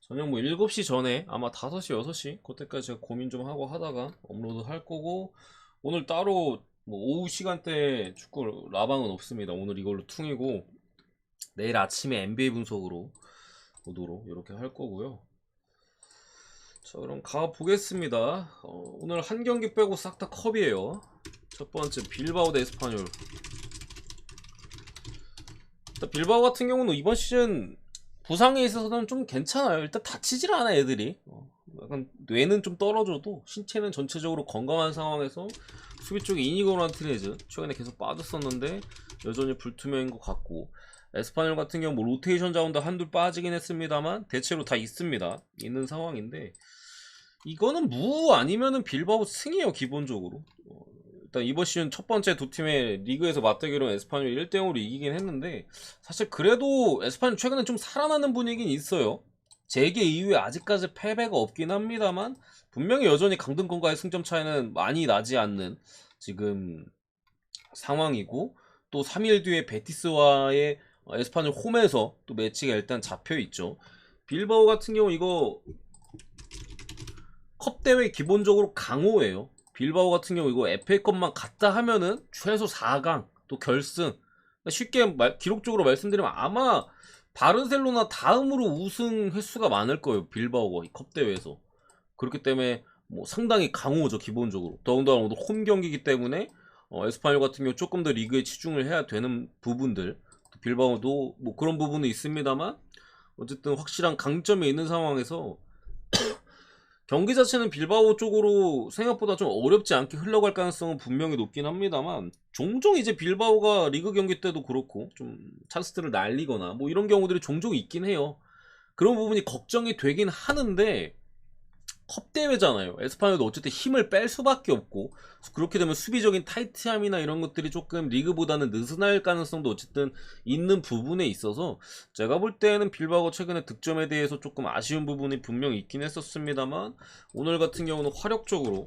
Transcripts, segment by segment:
저녁 뭐 7시 전에 아마 5시, 6시 그때까지 제가 고민 좀 하고 하다가 업로드 할 거고, 오늘 따로 뭐 오후 시간대 축구 라방은 없습니다. 오늘 이걸로 퉁이고 내일 아침에 NBA 분석으로 보도록 이렇게 할 거고요. 자, 그럼 가 보겠습니다. 오늘 한 경기 빼고 싹 다 컵이에요. 첫 번째 빌바오 대 에스파뇰. 일단 빌바오 같은 경우는 이번 시즌 부상에 있어서는 좀 괜찮아요. 일단 다치질 않아 애들이. 약간 뇌는 좀 떨어져도 신체는 전체적으로 건강한 상황에서 수비 쪽에 이니고 마르티네즈 최근에 계속 빠졌었는데 여전히 불투명인 것 같고, 에스파뇰 같은 경우 뭐 로테이션 자원도 한둘 빠지긴 했습니다만 대체로 다 있습니다. 있는 상황인데 이거는 무 아니면은 빌바오 승이에요 기본적으로. 일단 이번 시즌 첫 번째 두 팀의 리그에서 맞대결은 에스파뇰 1대0으로 이기긴 했는데, 사실 그래도 에스파뇰 최근에 좀 살아나는 분위기는 있어요. 재개 이후에 아직까지 패배가 없긴 합니다만 분명히 여전히 강등권과의 승점 차이는 많이 나지 않는 지금 상황이고, 또 3일 뒤에 베티스와의 에스파뇰 홈에서 또 매치가 일단 잡혀 있죠. 빌바오 같은 경우 이거 컵 대회 기본적으로 강호예요. 빌바오 같은 경우 이거 FA컵만 갔다 하면은 최소 4강 또 결승. 그러니까 쉽게 기록적으로 말씀드리면 아마 바르셀로나 다음으로 우승 횟수가 많을 거예요. 빌바오가 이 컵 대회에서. 그렇기 때문에 뭐 상당히 강호죠 기본적으로. 더군다나 오늘 홈 경기이기 때문에 에스파뇰 같은 경우 조금 더 리그에 치중을 해야 되는 부분들, 또 빌바오도 뭐 그런 부분은 있습니다만 어쨌든 확실한 강점이 있는 상황에서 경기 자체는 빌바오 쪽으로 생각보다 좀 어렵지 않게 흘러갈 가능성은 분명히 높긴 합니다만, 종종 이제 빌바오가 리그 경기 때도 그렇고 좀 찬스들을 날리거나 뭐 이런 경우들이 종종 있긴 해요. 그런 부분이 걱정이 되긴 하는데 컵 대회잖아요. 에스파뇰도 어쨌든 힘을 뺄 수밖에 없고, 그렇게 되면 수비적인 타이트함이나 이런 것들이 조금 리그보다는 느슨할 가능성도 어쨌든 있는 부분에 있어서 제가 볼 때는 빌바오가 최근에 득점에 대해서 조금 아쉬운 부분이 분명히 있긴 했었습니다만, 오늘 같은 경우는 화력적으로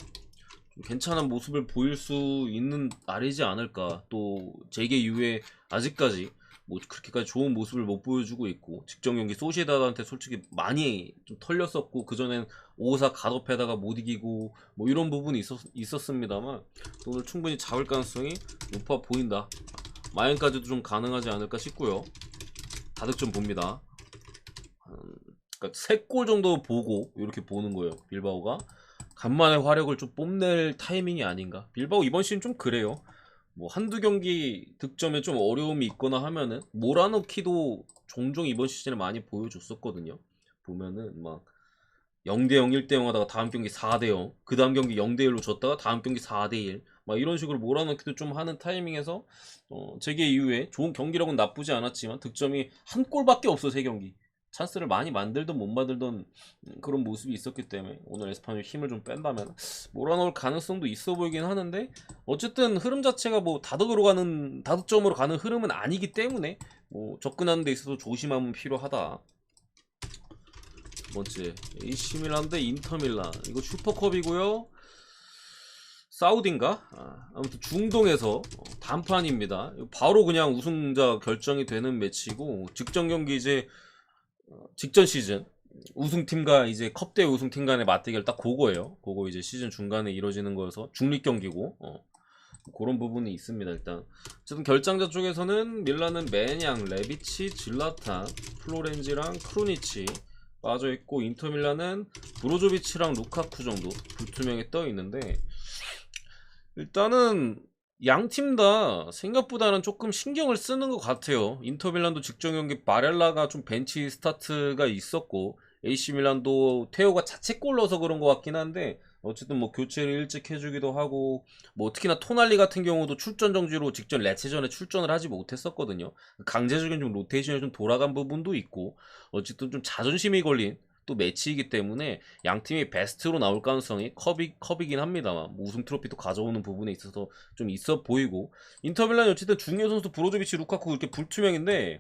좀 괜찮은 모습을 보일 수 있는 날이지 않을까. 또 재개 이후에 아직까지 뭐 그렇게까지 좋은 모습을 못 보여주고 있고, 직전 경기 소시에다드한테 솔직히 많이 좀 털렸었고, 그전엔 오사 갓업에다가 못 이기고 뭐 이런 부분이 있었습니다만 오늘 충분히 잡을 가능성이 높아 보인다. 마연까지도 좀 가능하지 않을까 싶고요. 다득점 봅니다. 그러니까 3골 정도 보고 이렇게 보는 거예요. 빌바오가 간만에 화력을 좀 뽐낼 타이밍이 아닌가. 빌바오 이번 시즌 좀 그래요. 뭐 한두 경기 득점에 좀 어려움이 있거나 하면은 몰아넣기도 종종 이번 시즌에 많이 보여줬었거든요. 보면은 막 0대0, 1대0 하다가 다음 경기 4대0, 그 다음 경기 0대1로 졌다가 다음 경기 4대1, 막 이런 식으로 몰아넣기도 좀 하는 타이밍에서 재개 이후에 좋은 경기력은 나쁘지 않았지만 득점이 한 골밖에 없어. 3경기 찬스를 많이 만들던 못 만들던 그런 모습이 있었기 때문에 오늘 에스파뇰 힘을 좀 뺀다면 몰아넣을 가능성도 있어 보이긴 하는데, 어쨌든 흐름 자체가 뭐 다득점으로 가는 흐름은 아니기 때문에 뭐 접근하는 데 있어서 조심함은 필요하다. 두 번째 AC 밀란 대 인터밀란, 이거 슈퍼컵이고요. 사우디인가? 아무튼 중동에서 단판입니다. 바로 그냥 우승자 결정이 되는 매치고, 직전 경기 이제 직전 시즌 우승팀과 이제 컵대 우승팀 간의 맞대결 딱 그거예요. 그거 이제 시즌 중간에 이루어지는 거여서 중립 경기고 그런 부분이 있습니다. 일단 어쨌든 결장자 쪽에서는 밀란은 매냥, 레비치, 질라탄, 플로렌지랑 크루니치 빠져있고, 인터밀란은 브로조비치랑 루카쿠 정도 불투명에 떠있는데, 일단은 양 팀 다 생각보다는 조금 신경을 쓰는 것 같아요. 인터밀란도 직전 경기 바렐라가 좀 벤치 스타트가 있었고, AC 밀란도 테오가 자책골 넣어서 그런 것 같긴 한데 어쨌든 뭐 교체를 일찍 해주기도 하고, 뭐 특히나 토날리 같은 경우도 출전 정지로 직전 레체전에 출전을 하지 못했었거든요. 강제적인 좀 로테이션이 좀 돌아간 부분도 있고, 어쨌든 좀 자존심이 걸린 또 매치이기 때문에 양 팀이 베스트로 나올 가능성이 컵이긴 합니다만, 뭐 우승 트로피도 가져오는 부분에 있어서 좀 있어 보이고, 인터밀란이 어쨌든 중요 선수 브로조비치, 루카쿠 이렇게 불투명인데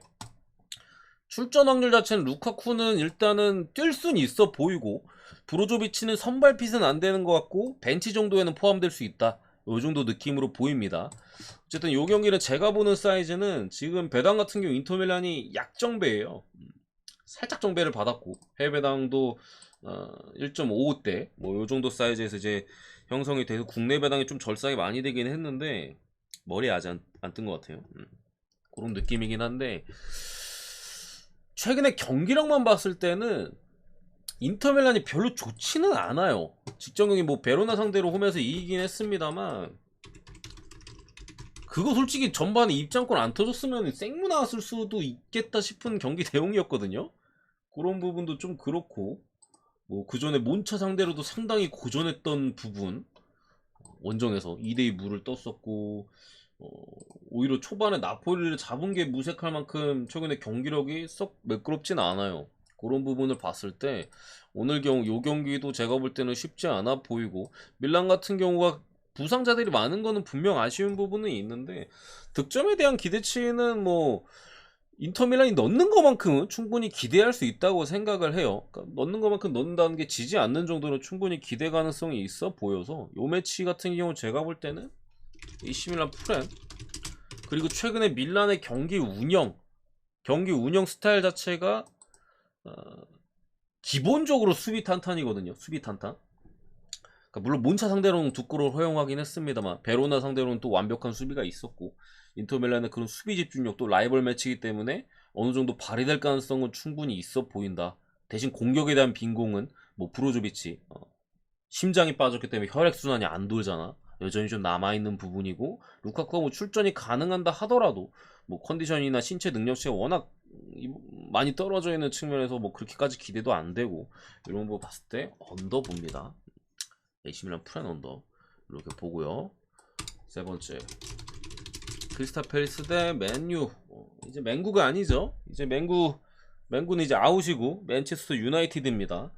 출전 확률 자체는 루카쿠는 일단은 뛸 수는 있어 보이고, 브로조비치는 선발 핏은 안 되는 것 같고 벤치 정도에는 포함될 수 있다. 요 정도 느낌으로 보입니다. 어쨌든 요 경기는 제가 보는 사이즈는 지금 배당 같은 경우 인터밀란이 약정배예요. 살짝 정배를 받았고 해외 배당도 1.55대 뭐 요 정도 사이즈에서 이제 형성이 돼서 국내 배당이 좀 절상이 많이 되긴 했는데 머리에 아직 안 뜬 것 같아요. 그런 느낌이긴 한데 최근에 경기력만 봤을 때는 인터밀란이 별로 좋지는 않아요. 직전 경기 뭐 베로나 상대로 홈에서 이기긴 했습니다만 그거 솔직히 전반에 입장권 안 터졌으면 생무 나왔을 수도 있겠다 싶은 경기 내용이었거든요. 그런 부분도 좀 그렇고 뭐 그전에 몬차 상대로도 상당히 고전했던 부분 원정에서 2대2 무를 떴었고 오히려 초반에 나폴리를 잡은 게 무색할 만큼 최근에 경기력이 썩 매끄럽진 않아요. 그런 부분을 봤을 때 오늘 요 경기도 제가 볼 때는 쉽지 않아 보이고 밀란 같은 경우가 부상자들이 많은 거는 분명 아쉬운 부분은 있는데 득점에 대한 기대치는 뭐 인터밀란이 넣는 것만큼은 충분히 기대할 수 있다고 생각을 해요. 그러니까 넣는 것만큼 넣는다는 게 지지 않는 정도로 충분히 기대 가능성이 있어 보여서 요 매치 같은 경우 제가 볼 때는 AC 밀란 프렘 그리고 최근에 밀란의 경기 운영 스타일 자체가 기본적으로 수비 탄탄이거든요. 수비 탄탄. 그러니까 물론 몬차 상대로는 두 골을 허용하긴 했습니다만 베로나 상대로는 또 완벽한 수비가 있었고 인터밀란의 그런 수비 집중력도 라이벌 매치이기 때문에 어느 정도 발휘될 가능성은 충분히 있어 보인다. 대신 공격에 대한 빈공은 뭐 브로조비치 심장이 빠졌기 때문에 혈액순환이 안 돌잖아. 여전히 좀 남아있는 부분이고 루카쿠가 뭐 출전이 가능한다 하더라도 뭐 컨디션이나 신체 능력치가 워낙 많이 떨어져 있는 측면에서 뭐 그렇게까지 기대도 안 되고 이런 거 봤을 때 언더 봅니다. AC 밀란 프렌 언더 이렇게 보고요. 세 번째 크리스탈 팰리스 대 맨유. 이제 맹구가 아니죠. 이제 맹구는 이제 아웃이고 맨체스터 유나이티드입니다.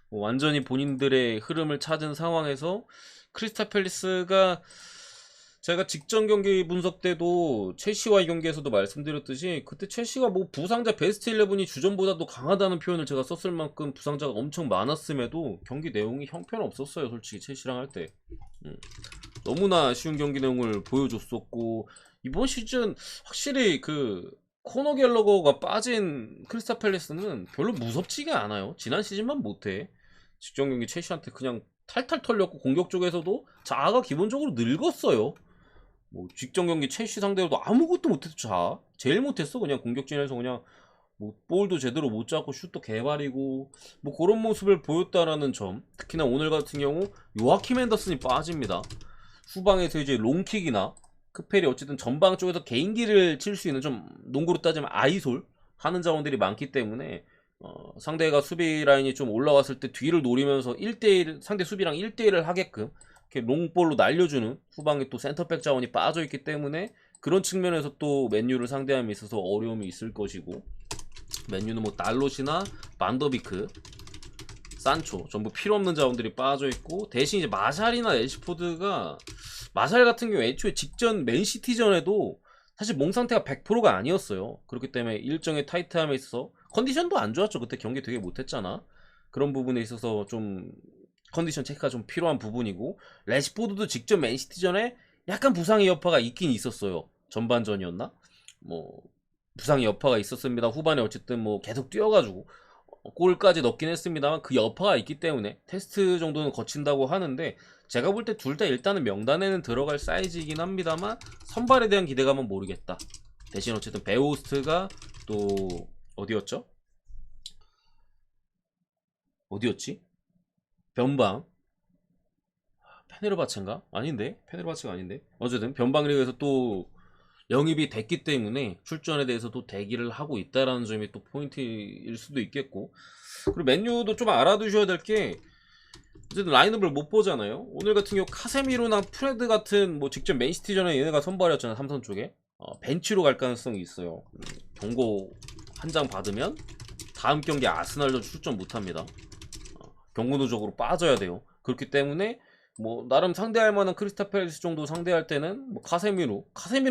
완전히 본인들의 흐름을 찾은 상황에서 크리스탈 팰리스가 제가 직전 경기 분석 때도 첼시와의 경기에서도 말씀드렸듯이 그때 첼시가 뭐 부상자 베스트 11이 주전보다도 강하다는 표현을 제가 썼을 만큼 부상자가 엄청 많았음에도 경기 내용이 형편없었어요. 솔직히 첼시랑 할 때. 너무나 아쉬운 경기 내용을 보여줬었고 이번 시즌 확실히 그 코너 갤러거가 빠진 크리스탈 팰리스는 별로 무섭지가 않아요. 지난 시즌만 못해. 직전 경기 첼시한테 그냥 탈탈 털렸고 공격 쪽에서도 자아가 기본적으로 늙었어요. 뭐 직전 경기 첼시 상대로도 아무것도 못했죠. 자아 제일 못했어. 그냥 공격진에서 그냥 뭐 볼도 제대로 못 잡고 슛도 개발이고 뭐 그런 모습을 보였다라는 점. 특히나 오늘 같은 경우 요아킴 핸더슨이 빠집니다. 후방에서 이제 롱킥이나 크펠이 어쨌든 전방 쪽에서 개인기를 칠 수 있는 좀 농구로 따지면 아이솔 하는 자원들이 많기 때문에 상대가 수비 라인이 좀 올라왔을 때 뒤를 노리면서 1대1 상대 수비랑 1대1을 하게끔 이렇게 롱볼로 날려주는 후방에 또 센터백 자원이 빠져있기 때문에 그런 측면에서 또 맨유를 상대함에 있어서 어려움이 있을 것이고 맨유는 뭐 달롯이나 반더비크 산초 전부 필요없는 자원들이 빠져있고 대신 이제 마샬이나 애쉬포드가 마샬 같은 경우 애초에 직전 맨시티전에도 사실 몸 상태가 100%가 아니었어요. 그렇기 때문에 일정의 타이트함에 있어서 컨디션도 안 좋았죠. 그때 경기 되게 못했잖아. 그런 부분에 있어서 좀 컨디션 체크가 좀 필요한 부분이고 래시포드도 직전 맨시티전에 약간 부상의 여파가 있긴 있었어요. 전반전이었나? 뭐 부상의 여파가 있었습니다. 후반에 어쨌든 뭐 계속 뛰어가지고 골까지 넣긴 했습니다만 그 여파가 있기 때문에 테스트 정도는 거친다고 하는데 제가 볼 때 둘 다 일단은 명단에는 들어갈 사이즈이긴 합니다만 선발에 대한 기대감은 모르겠다. 대신 어쨌든 베오스트가 또 어디였지? 변방 페네르바체인가? 아닌데? 페네르바체가 아닌데? 어쨌든 변방 리그에서 또 영입이 됐기 때문에 출전에 대해서도 대기를 하고 있다라는 점이 또 포인트일 수도 있겠고 그리고 맨유도 좀 알아두셔야 될 게 어쨌든 라인업을 못 보잖아요. 오늘 같은 경우 카세미로나 프레드 같은 뭐 직접 맨시티전에 얘네가 선발이었잖아요. 삼선 쪽에 벤치로 갈 가능성이 있어요. 경고 한 장 받으면 다음 경기 아스날도 출전 못합니다. 경고 누적으로 빠져야 돼요. 그렇기 때문에 뭐 나름 상대할 만한 크리스탈 팰리스 정도 상대할 때는 뭐 카세미로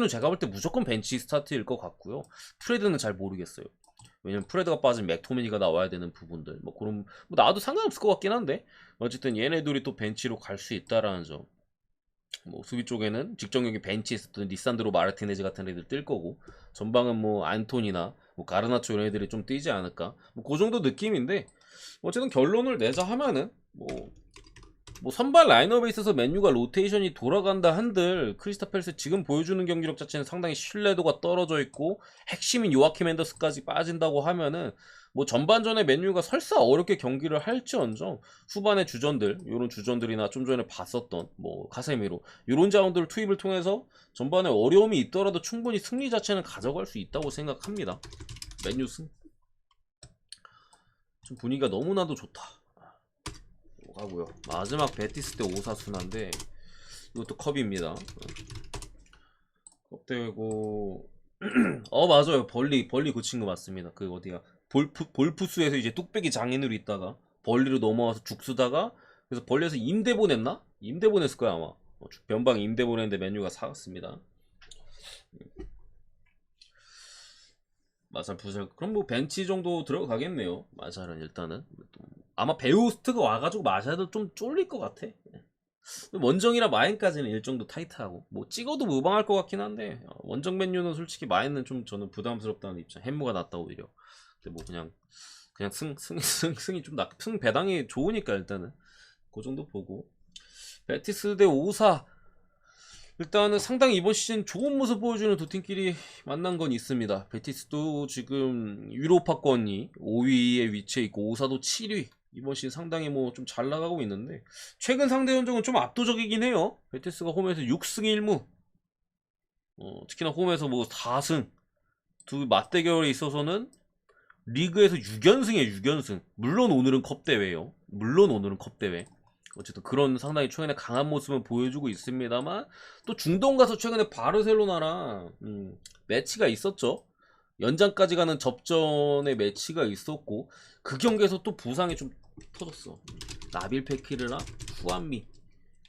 제가 볼 때 무조건 벤치 스타트일 것 같고요. 프레드는 잘 모르겠어요. 왜냐면 프레드가 빠진 맥토미니가 나와야 되는 부분들 뭐 그런 뭐 나와도 상관없을 것 같긴 한데 어쨌든 얘네들이 또 벤치로 갈 수 있다라는 점 뭐 수비 쪽에는 직전 경기 벤치에 있었던 리산드로 마르티네즈 같은 애들 뛸 거고, 전방은 뭐 안토니나 뭐 가르나초 이런 애들이 좀 뛰지 않을까, 뭐 그 정도 느낌인데, 어쨌든 결론을 내자 하면은 뭐 선발 라인업에 있어서 맨유가 로테이션이 돌아간다 한들 크리스탈 팰리스 지금 보여주는 경기력 자체는 상당히 신뢰도가 떨어져 있고, 핵심인 요아킴 앤더스까지 빠진다고 하면은 뭐 전반전에 맨유가 설사 어렵게 경기를 할지언정 후반에 주전들, 요런 주전들이나 좀 전에 봤었던 뭐 카세미로 요런 자원들 투입을 통해서 전반에 어려움이 있더라도 충분히 승리 자체는 가져갈 수 있다고 생각합니다. 맨유 승. 좀 분위기가 너무나도 좋다. 가고요. 마지막 베티스 대 오사수나인데 이것도 컵입니다. 컵 대회고 맞아요. 벌리 고친 거 맞습니다. 그 어디야 볼푸스에서 이제 뚝배기 장인으로 있다가 벌리로 넘어와서 죽쓰다가, 그래서 벌리에서 임대 보냈나? 임대 보냈을 거야 아마. 변방 임대 보냈는데 맨유가 사갔습니다. 마살 부살. 그럼 뭐 벤치 정도 들어가겠네요. 마살은 일단은 아마 베우스트가 와가지고 마샬도 좀 쫄릴 것 같아. 원정이라 마인까지는 일정도 타이트하고 뭐 찍어도 무방할 것 같긴 한데, 원정 맨유는 솔직히 마인은 좀 저는 부담스럽다는 입장. 햄무가 낫다 오히려. 근데 뭐 그냥 승이 좀 승 배당이 좋으니까 일단은 그 정도 보고. 베티스 대 오사, 일단은 상당히 이번 시즌 좋은 모습 보여주는 두 팀끼리 만난 건 있습니다. 베티스도 지금 유로파권이 5위에 위치해 있고 오사도 7위. 이번 시즌 상당히 뭐 좀 잘 나가고 있는데, 최근 상대 전적은 좀 압도적이긴 해요. 베티스가 홈에서 6승 1무, 특히나 홈에서 뭐 4승, 두 맞대결에 있어서는 리그에서 6연승이에요. 6연승. 물론 오늘은 컵대회예요. 물론 오늘은 컵대회. 어쨌든 그런 상당히 최근에 강한 모습은 보여주고 있습니다만, 또 중동 가서 최근에 바르셀로나랑 매치가 있었죠. 연장까지 가는 접전의 매치가 있었고, 그 경기에서 또 부상이 좀 터졌어. 나빌 페키르나 후안미,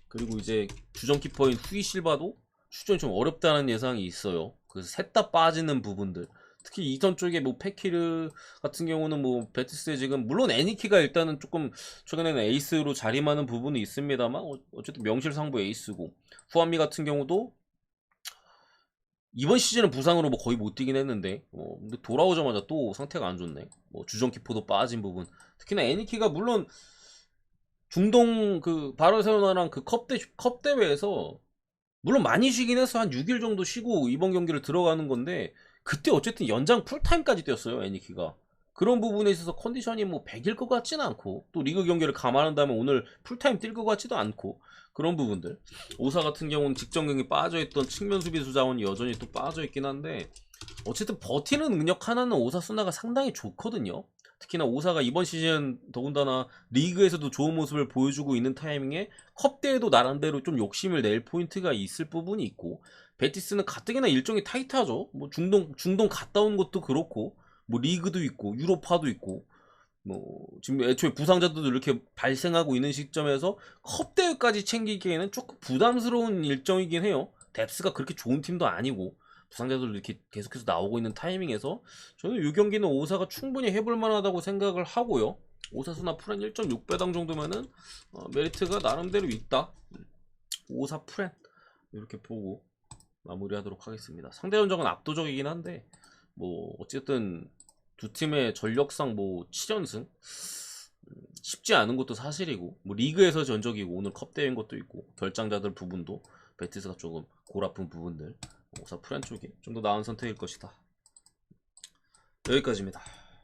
그리고 이제 주전 키퍼인 후이 실바도 출전이 좀 어렵다는 예상이 있어요. 그래서 셋 다 빠지는 부분들, 특히 이선 쪽에 뭐 페키르 같은 경우는 뭐 베티스에 지금 물론 애니키가 일단은 조금 최근에는 에이스로 자림하는 부분이 있습니다만, 어쨌든 명실상부 에이스고, 후안미 같은 경우도 이번 시즌은 부상으로 뭐 거의 못 뛰긴 했는데, 근데 돌아오자마자 또 상태가 안 좋네. 뭐 주전 키퍼도 빠진 부분, 특히나 애니키가 물론 중동 그 바르셀로나랑 그 컵 대회에서 물론 많이 쉬긴 했어. 한 6일 정도 쉬고 이번 경기를 들어가는 건데, 그때 어쨌든 연장 풀타임까지 뛰었어요, 애니키가. 그런 부분에 있어서 컨디션이 뭐 100일 것 같지는 않고, 또 리그 경기를 감안한다면 오늘 풀타임 뛸 것 같지도 않고, 그런 부분들. 오사 같은 경우는 직전 경기 빠져있던 측면 수비수 자원이 여전히 또 빠져있긴 한데, 어쨌든 버티는 능력 하나는 오사수나가 상당히 좋거든요. 특히나 오사가 이번 시즌 더군다나 리그에서도 좋은 모습을 보여주고 있는 타이밍에 컵대회도 나름대로 좀 욕심을 낼 포인트가 있을 부분이 있고, 베티스는 가뜩이나 일정이 타이트하죠. 뭐 중동 갔다 온 것도 그렇고, 뭐 리그도 있고 유로파도 있고, 뭐 지금 애초에 부상자들도 이렇게 발생하고 있는 시점에서 컵대회까지 챙기기에는 조금 부담스러운 일정이긴 해요. 뎁스가 그렇게 좋은 팀도 아니고, 부상자들 이렇게 계속해서 나오고 있는 타이밍에서 저는 이 경기는 오사가 충분히 해볼 만하다고 생각을 하고요. 오사수나 프렌 1.6배당 정도면은 메리트가 나름대로 있다. 오사 프렌 이렇게 보고 마무리하도록 하겠습니다. 상대 전적은 압도적이긴 한데, 뭐 어쨌든 두 팀의 전력상 뭐 7연승 쉽지 않은 것도 사실이고, 뭐 리그에서 전적이고 오늘 컵 대회인 것도 있고, 결장자들 부분도 베티스가 조금 골아픈 부분들, 오사 프렌 쪽이 좀 더 나은 선택일 것이다. 여기까지입니다.